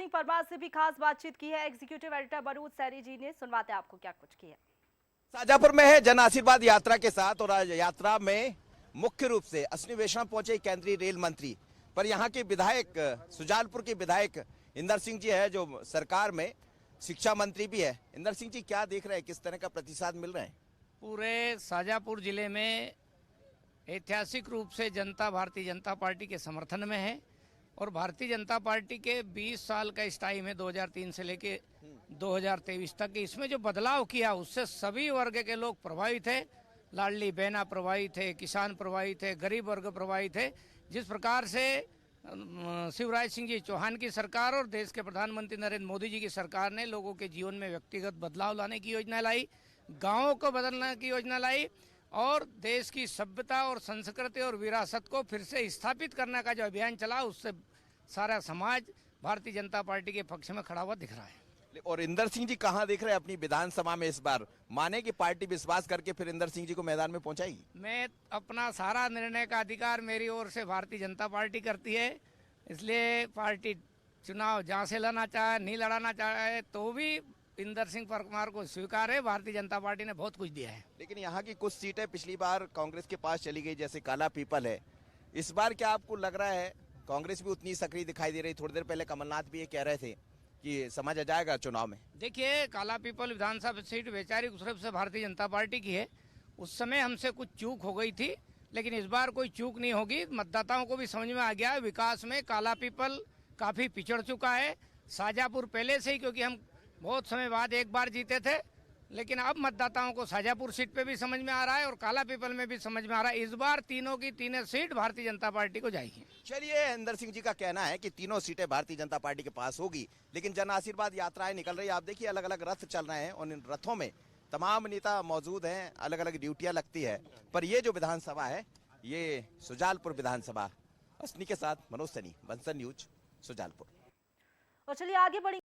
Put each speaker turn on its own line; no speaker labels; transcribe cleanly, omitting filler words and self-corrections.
सिंह परमार से भी खास बातचीत की है एग्जीक्यूटिव एडिटर मनोज सैनी जी ने। सुनवाते हैं आपको क्या कुछ किया।
शाजापुर में है जन आशीर्वाद यात्रा के साथ, और आज यात्रा में मुख्य रूप से अस्निवेशम पहुंचे केंद्रीय रेल मंत्री, पर यहाँ के विधायक सुजालपुर के विधायक इंदर सिंह जी है, जो सरकार में शिक्षा मंत्री भी है। इंदर सिंह जी, क्या देख रहे हैं, किस तरह का प्रतिसाद मिल रहा है?
पूरे शाजापुर जिले में ऐतिहासिक रूप से जनता भारतीय जनता पार्टी के समर्थन में है, और भारतीय जनता पार्टी के 20 साल का इस टाइम है 2003 से लेके 2023 तक, इसमें जो बदलाव किया उससे सभी वर्ग के लोग प्रभावित है। लाडली बहना प्रभावित है, किसान प्रभावित है, गरीब वर्ग प्रभावित है। जिस प्रकार से शिवराज सिंह जी चौहान की सरकार और देश के प्रधानमंत्री नरेंद्र मोदी जी की सरकार ने लोगों के जीवन में व्यक्तिगत बदलाव लाने की योजना लाई, गाँवों को बदलने की योजना लाई, और देश की सभ्यता और संस्कृति और विरासत को फिर से स्थापित करने का जो अभियान चला, उससे सारा समाज भारतीय जनता पार्टी के पक्ष में खड़ा हुआ दिख रहा है।
और इंदर सिंह जी कहाँ देख रहे हैं अपनी विधानसभा में इस बार? माने कि पार्टी विश्वास करके फिर इंदर सिंह जी को मैदान में पहुंचाएगी?
मैं अपना सारा निर्णय का अधिकार मेरी ओर से भारतीय जनता पार्टी करती है, इसलिए पार्टी चुनाव जहाँ से लड़ना चाहे, नहीं लड़ाना चाहे, तो भी इंदर सिंह परमार को स्वीकार है। भारतीय जनता पार्टी ने बहुत कुछ दिया है।
लेकिन यहाँ की कुछ सीटें पिछली बार कांग्रेस के पास चली गई, जैसे काला पीपल है। इस बार क्या आपको लग रहा है कांग्रेस भी उतनी सक्रिय दिखाई दे रही? थोड़ी देर पहले कमलनाथ भी ये कह रहे थे कि समझ आ जाएगा चुनाव में।
देखिए, काला पीपल विधानसभा सीट वैचारिक रूप से भारतीय जनता पार्टी की है। उस समय हमसे कुछ चूक हो गई थी, लेकिन इस बार कोई चूक नहीं होगी। मतदाताओं को भी समझ में आ गया है, विकास में काला पीपल काफी पिछड़ चुका है। शाजापुर पहले से ही, क्योंकि हम बहुत समय बाद एक बार जीते थे, लेकिन अब मतदाताओं को शाजापुर सीट पे भी समझ में आ रहा है और काला पीपल में भी समझ में आ रहा है। इस बार तीनों की तीनों सीट भारतीय जनता पार्टी को जाएगी।
चलिए, इंदर सिंह जी का कहना है कि तीनों सीटें भारतीय जनता पार्टी के पास होगी, लेकिन जन आशीर्वाद यात्राएं निकल रही है। आप देखिए, अलग अलग रथ चल रहे हैं और इन रथों में तमाम नेता मौजूद हैं, अलग अलग ड्यूटियां लगती है। पर ये जो विधानसभा है, ये सुजालपुर विधानसभा। असनी के साथ मनोज सैनी, बंसन न्यूज, सुजालपुर।
और चलिए आगे बढ़ेंगे।